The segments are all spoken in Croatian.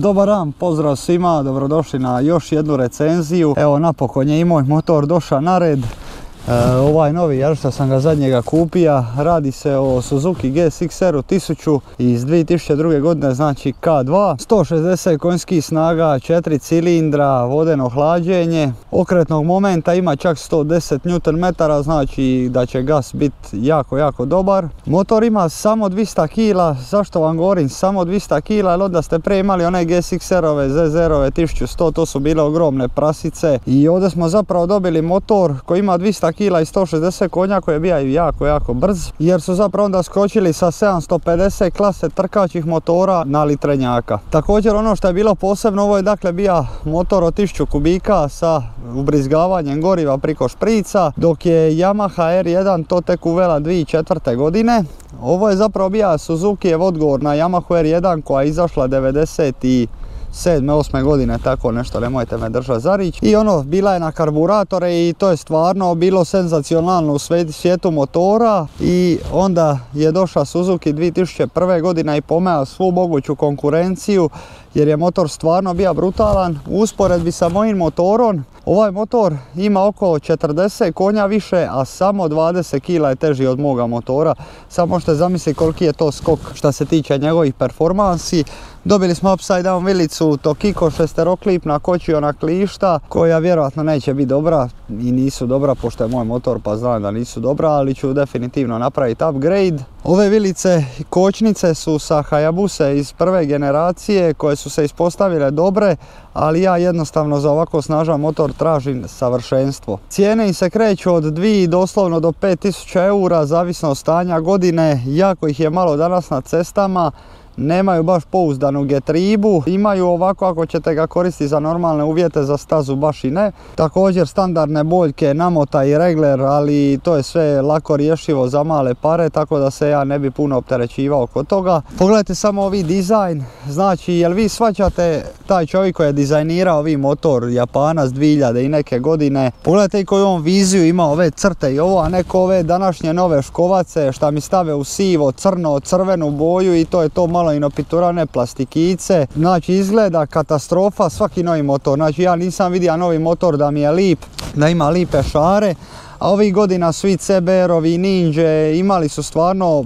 Dobar dan, pozdrav svima, dobrodošli na još jednu recenziju. Evo, napokon je i moj motor došao na red. Ovaj novi, jer što sam ga zadnjega kupio, radi se o Suzuki GSX-R 1000 iz 2002. godine, znači K2, 160 konjskih snaga, 4 cilindra, vodeno hlađenje, okretnog momenta ima čak 110 Nm, znači da će gas biti jako dobar. Motor ima samo 200 kg, zašto vam govorim samo 200 kg, jer onda ste pre imali one GSX-R-ove, ZZ-ove 1100, to su bile ogromne prasice i ovdje smo zapravo dobili motor koji ima 200 kg i 160 konja, koji je bio jako brz, jer su zapravo onda skočili sa 750 klase trkačih motora na litrenjaka. Također ono što je bilo posebno, ovo je dakle bio motor od 1000 kubika sa ubrizgavanjem goriva priko šprica, dok je Yamaha R1 to tek uvela 2004. godine. Ovo je zapravo bio Suzukijev odgovor na Yamaha R1 koja je izašla 97. 8. godine, tako nešto, nemojte me držati za riječ. I ono, bila je na karburatore i to je stvarno bilo senzacionalno u svijetu motora. I onda je došla Suzuki 2001. godine i pomeo svu moguću konkurenciju, jer je motor stvarno bio brutalan. U usporedbi sa mojim motorom, ovaj motor ima oko 40 konja više, a samo 20 kg je teži od moga motora. Samo možete zamisliti koliki je to skok što se tiče njegovih performansi. Dobili smo upside down vilicu Tokiko šesteroklipna kočiona klišta, koja vjerojatno neće biti dobra i nisu dobra, pošto je moj motor pa znam da nisu dobra, ali ću definitivno napraviti upgrade. Ove vilice i kočnice su sa Hayabuse iz prve generacije koje su se ispostavile dobre, ali ja jednostavno za ovako snažan motor tražim savršenstvo. Cijene im se kreću od 2 doslovno do 5000 eura, zavisno od stanja godine, jako ih je malo danas na cestama. Nemaju baš pouzdanu getribu, imaju ovako ako ćete ga koristiti za normalne uvjete, za stazu baš i ne. Također standardne boljke, namota i regler, ali to je sve lako rješivo za male pare, tako da se ja ne bi puno opterećivao oko toga. Pogledajte samo ovi dizajn, znači jel vi shvaćate taj čovjek koji je dizajnirao ovi motor, Japanac 2000 i neke godine, pogledajte i koju on viziju ima ove crte i ovo, a neko ove današnje nove škovace šta mi stave u sivo, crno, crvenu boju i to je to malo inopiturane plastikice. Znači izgleda katastrofa svaki novi motor. Znači ja nisam vidio novi motor da mi je lip, da ima lipe šare. A ovih godina svi CBR-ovi, Ninja imali su stvarno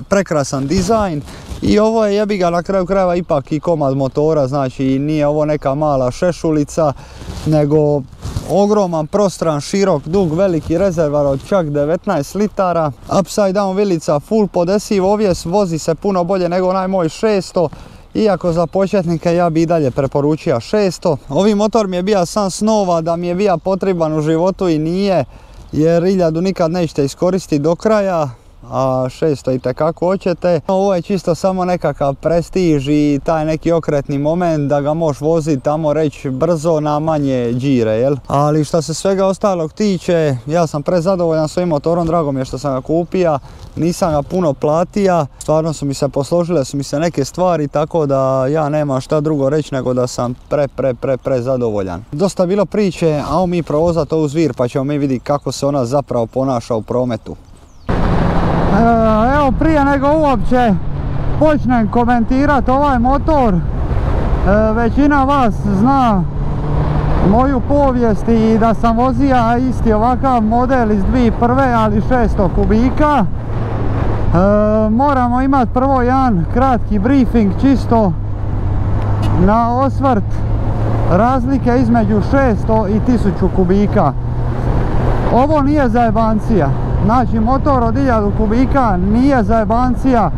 prekrasan dizajn. I ovo je jebi ga na kraju krajeva ipak i komad motora, znači nije ovo neka mala šešulica, nego ogroman, prostran, širok, dug, veliki rezervar od čak 19 litara. Upside down vilica, full podesiv ovjes, vozi se puno bolje nego onaj moj 600. Iako za početnike ja bi i dalje preporučio 600. Ovi motor mi je bio san snova da mi je bio potreban u životu i nije, jer 1000 nikad nećete iskoristiti do kraja, a 600 itekako hoćete. Ovo je čisto samo nekakav prestiž i taj neki okretni moment da ga možeš voziti tamo reći brzo na manje džire, jel? Ali što se svega ostalog tiče, ja sam prezadovoljan svojim motorom, drago mi je što sam ga kupio, nisam ga puno platio, stvarno su mi se posložile su mi se neke stvari, tako da ja nemam šta drugo reći nego da sam prezadovoljan. Dosta bilo priče, a mi provozati ovu zvir pa ćemo mi vidjeti kako se ona zapravo ponaša u prometu. Evo, prije nego uopće počnem komentirati ovaj motor, većina vas zna moju povijest i da sam vozio isti ovakav model iz 2001. ali 600 kubika. Moramo imati prvo jedan kratki briefing čisto na osvrt razlike između 600 i 1000 kubika. Ovo nije zajebancija. Znači motor od 1000 kubika nije zajebancija,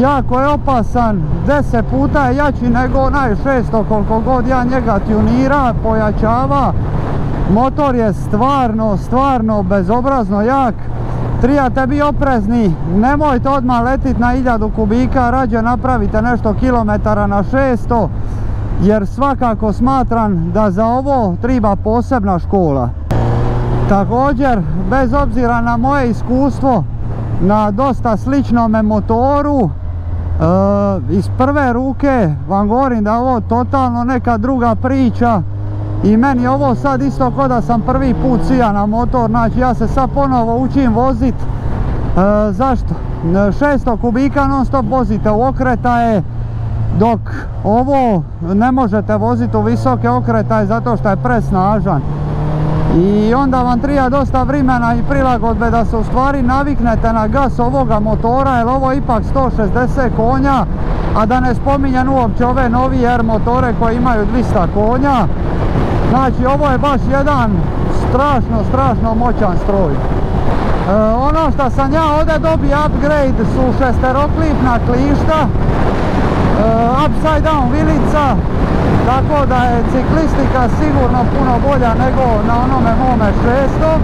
jako je opasan, 10 puta je jači nego onaj 600 koliko god ja njega tunira, pojačava. Motor je stvarno bezobrazno jak, trebate biti oprezni, nemojte odmah letiti na 1000 kubika, rađe napravite nešto kilometara na 600, jer svakako smatram da za ovo treba posebna škola. Također, bez obzira na moje iskustvo na dosta sličnome motoru, iz prve ruke vam govorim da je ovo totalno neka druga priča i meni je ovo sad isto ko da sam prvi put sija na motor, znači ja se sad ponovo učim vozit. Zašto? 600 kubika non stop vozite u okretaje, dok ovo ne možete voziti u visoke okretaje zato što je presnažan. I onda vam treba dosta vremena i prilagodbe da se u stvari naviknete na gas ovoga motora, jer ovo je ipak 160 konja, a da ne spominjem uopće ove novije R motore koji imaju 200 konja. Znači ovo je baš jedan strašno moćan stroj. Ono što sam ja ovdje dobio upgrade su šesteroklipna klišta, upside down vilica, tako da je ciklistika sigurno puno bolja nego na onome mome 600.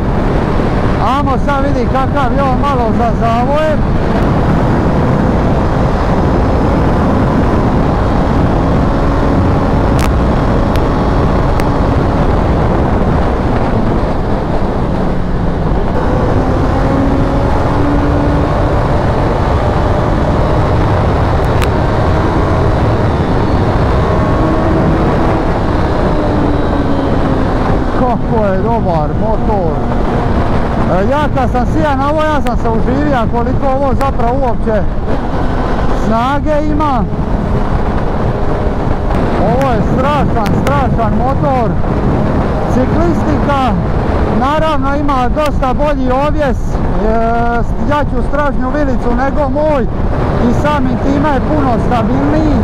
Amo sad vidi kakav je on malo za zavoje. Kako je dobar motor. Ja kad sam sijan na ovo, ja sam se uživio koliko ovo zapravo uopće snage ima. Ovo je strašan motor. Ciklistika naravno ima dosta bolji ovjes, jaču stražnju vilicu nego moj i samim time je puno stabilniji.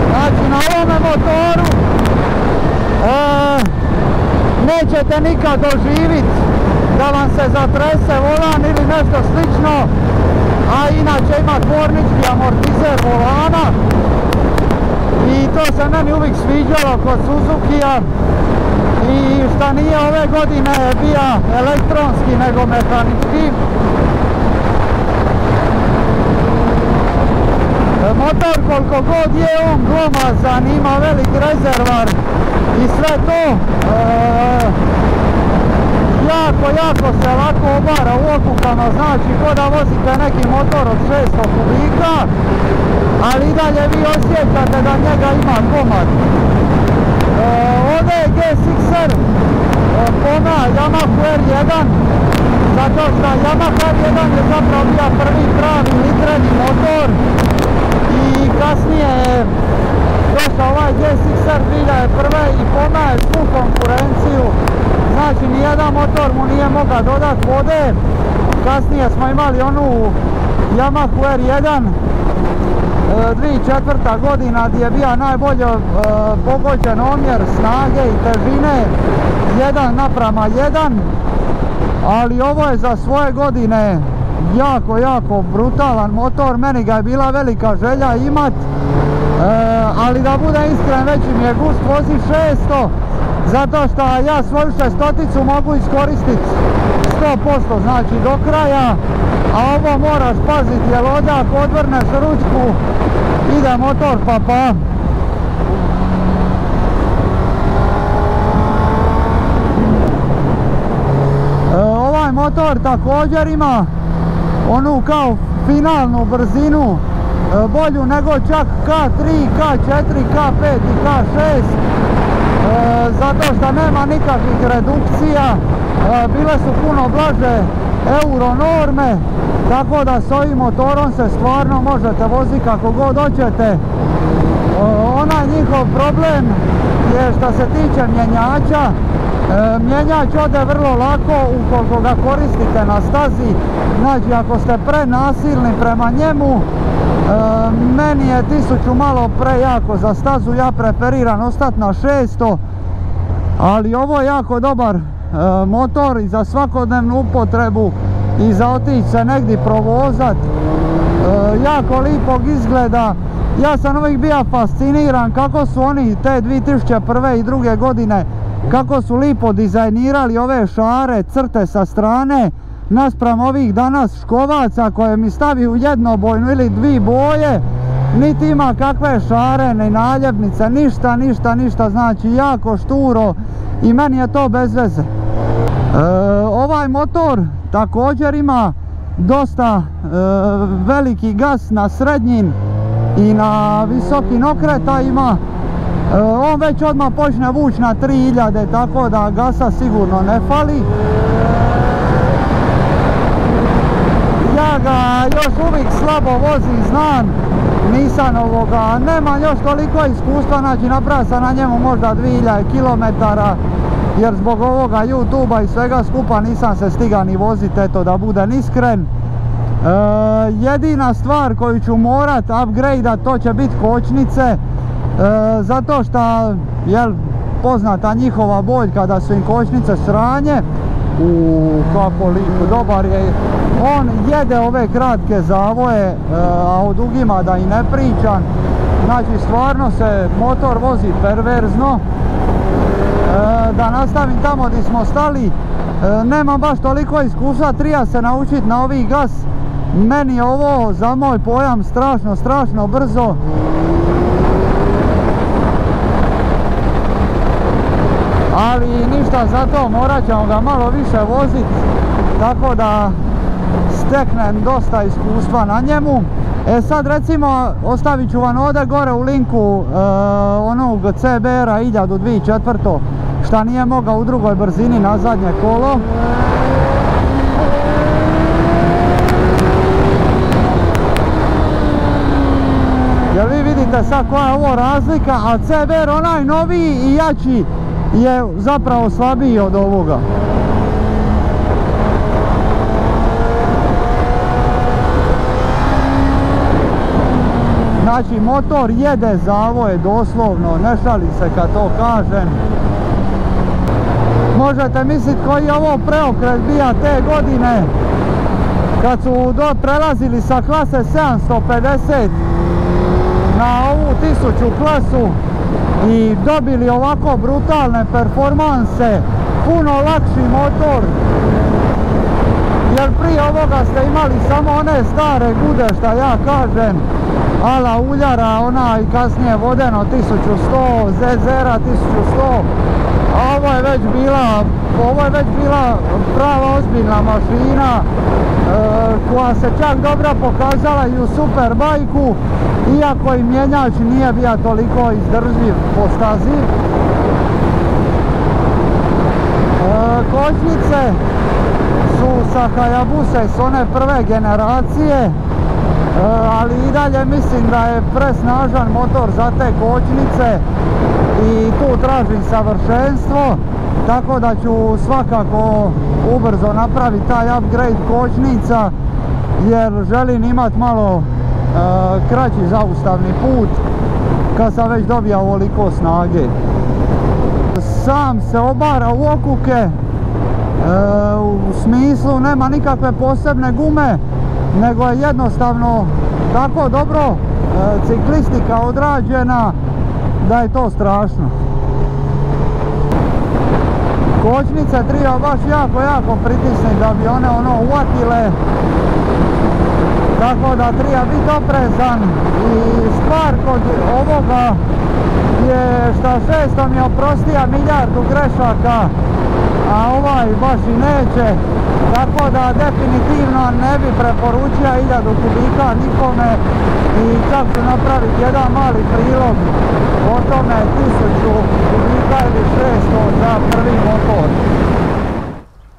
Znači na ovome motoru nećete nikad doživjeti da vam se zatrese volan ili nešto slično, a inače ima tvornički amortizer volana i to se meni uvijek sviđalo kod Suzukija, i šta nije ove godine bio elektronski nego mehanički. Motor koliko god je on glomazan, ima velik rezervar i sve to, jako se lako obara u okukama, znači ko da vozite neki motor od 600 kubika, ali i dalje vi osjećate da njega ima komad. Ovdje je G6R pona Yamaha R1, zato što Yamaha R1 je zapravo bio prvi pravi litreni motor i kasnije je došao ovaj G6R 2001. i pomao je svu konkurenciju. Znači nijedan motor mu nije mogao dodati vode. Kasnije smo imali onu Yamaha R1 2004. godina gdje je bio najbolje pogođen omjer snage i težine 1:1, ali ovo je za svoje godine jako brutalan motor. Meni ga je bila velika želja imat, ali da bude iskren veći mi je gust voziti 600, zato što ja svoju 600-ticu mogu iskoristiti 100%, znači do kraja, a ovo moraš paziti jer ovdje ako odvrneš ručku ide motor pa. Ovaj motor također ima onu kao finalnu brzinu, bolju nego čak K3, K4, K5 i K6, zato što nema nikakvih redukcija, bile su puno blaže euro norme, tako da s ovim motorom se stvarno možete voziti kako god hoćete. Onaj njihov problem je što se tiče mjenjača. Mjenjač ode vrlo lako ukoliko ga koristite na stazi, znači ako ste prenasilni prema njemu, meni je 1000 malo prejako za stazu, ja preferiram ostati na 600, ali ovo je jako dobar motor i za svakodnevnu upotrebu i za otići se negdje provozat, jako lipog izgleda. Ja sam uvijek bio fasciniran kako su oni te 2001. i 2002. godine kako su lipo dizajnirali ove šare, crte sa strane, naspram ovih danas škovaca koje mi stavi u jednobojnu ili dvi boje, niti ima kakve šare, ni naljepnice, ništa, znači jako šturo i meni je to bez veze. Ovaj motor također ima dosta veliki gas na srednjim i na visokim okretajima. On već odmah počne vući na 3000, tako da gasa sigurno ne fali. Ja ja ga još uvijek slabo vozim, znam, nisam nemam još toliko iskustva, znači napravio sam na njemu možda 2000 km, jer zbog ovoga YouTube-a i svega skupa nisam se stigao ni voziti, eto da budem iskren. Jedina stvar koju ću morat upgrade-at, to će biti kočnice, zato što, jel, poznata njihova boljka da su im kočnice sranje. Kako lijepo, dobar je. On jede ove kratke zavoje, a o dugima da i ne pričam. Znači stvarno se motor vozi perverzno. Da nastavim tamo gdje smo stali, nemam baš toliko iskustva, treba se naučiti na ovi gas. Meni je ovo za moj pojam strašno brzo. Ali ništa za to, morat ćemo ga malo više voziti, tako da steknem dosta iskustva na njemu. Sad recimo, ostavit ću vam ovdje gore u linku onog CBR-a 2004. šta nije mogao u drugoj brzini na zadnje kolo. Jer vi vidite sad koja je ovo razlika, a CBR onaj noviji i jači je zapravo slabiji od ovoga. Znači motor jede zavoje doslovno, ne šalim se kad to kažem. Možete misliti koji je ovo preokret bija te godine kad su prelazili sa klase 750 na ovu 1000 klasu i dobili ovako brutalne performanse, puno lakši motor. Jer prije ovoga ste imali samo one stare gude, šta ja kažem, ala uljara, ona i kasnije vodeno 1100, ZZ-a 1100, a ovo je već bila prava ozbiljna mašina koja se čak dobro pokazala i u Superbajku, iako i mjenjač nije bio toliko izdrživ po stazi. Kočnice su sa Hayabuse s one prve generacije, ali i dalje mislim da je presnažan motor za te kočnice i tu tražim savršenstvo, tako da ću svakako ubrzo napraviti taj upgrade kočnica, jer želim imati malo kraći zaustavni put kad sam već dobio ovoliko snage. Sam se obara u okuke, u smislu nema nikakve posebne gume, nego je jednostavno tako dobro ciklistika odrađena da je to strašno. Kočnice treba baš jako pritisniti da bi one uvatile, tako da treba biti oprezan. I stvar kod ovoga je šta 600 mi je oprostija milijardu grešaka, a ovaj baš i neće, tako da definitivno ne bi preporučio 1000 kubika nikome i čak ću napraviti jedan mali prilog o tome 1000 kubika ili 600 za prvi motor.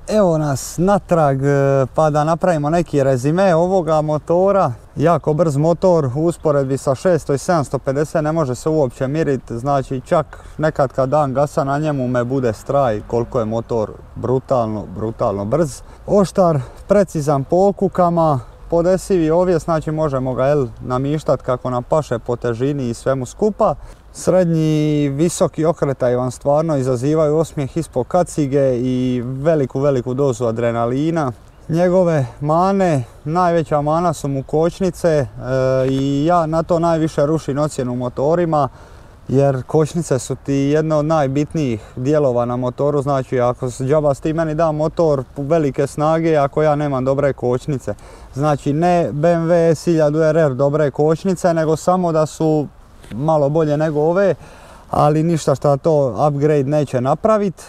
Evo nas natrag pa da napravimo neki rezime ovoga motora. Jako brz motor, u usporedbi sa 600 i 750 ne može se uopće miriti, znači čak nekad kad dam gasa na njemu me bude straj koliko je motor brutalno brz. Oštar, precizan po okukama, podesivi ovjes, znači možemo ga namištati kako nam paše po težini i svemu skupa. Srednji i visoki okretaj vam stvarno izazivaju osmijeh ispod kacige i veliku dozu adrenalina. Njegove mane, najveća mana su mu kočnice i ja na to najviše rušim ocjenu motorima, jer kočnice su ti jedno od najbitnijih dijelova na motoru. Znači ako džaba ti meni da motor velike snage ako ja nemam dobre kočnice. Znači ne BMW S1000 RR dobre kočnice, nego samo da su malo bolje nego ove, ali ništa što to upgrade neće napraviti.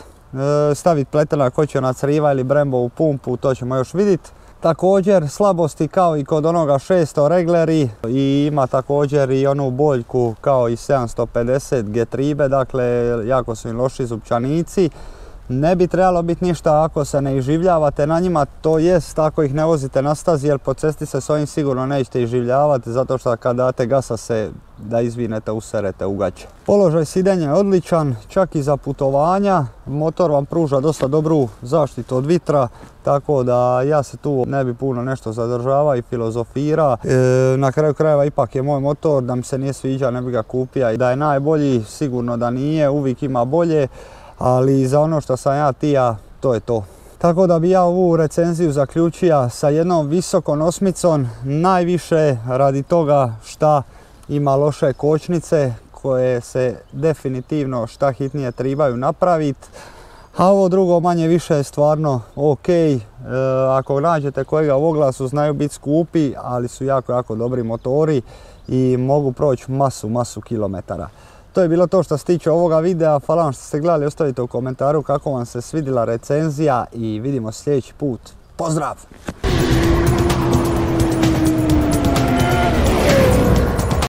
Staviti pletena kočena criva ili Brembo u pumpu, to ćemo još vidjeti. Također slabosti kao i kod onoga 600 regleri i ima također i onu boljku kao i 750 getribe, dakle jako su im loši zupčanici. Ne bi trebalo biti ništa ako se ne iživljavate na njima, to jest ako ih ne vozite na stazi, jer po cesti se s ovim sigurno nećete iživljavati, zato što kad date gasa se da izvinete, userete u gaće. Položaj sidenja je odličan, čak i za putovanja. Motor vam pruža dosta dobru zaštitu od vitra, tako da ja se tu ne bi puno nešto zadržava i filozofira. Na kraju krajeva ipak je moj motor, da mi se nije sviđa ne bi ga kupio. I da je najbolji, sigurno da nije, uvijek ima bolje, ali za ono što sam ja tija, to je to. Tako da bi ja ovu recenziju zaključio sa jednom visokom osmicom, najviše radi toga šta ima loše kočnice koje se definitivno šta hitnije trebaju napraviti. A ovo drugo manje više je stvarno ok. Ako nađete kojega u oglasu, znaju biti skupi, ali su jako dobri motori i mogu proći masu kilometara. To je bilo to što se tiče ovoga videa. Hvala vam što ste gledali, ostavite u komentaru kako vam se svidjela recenzija i vidimo sljedeći put. Pozdrav!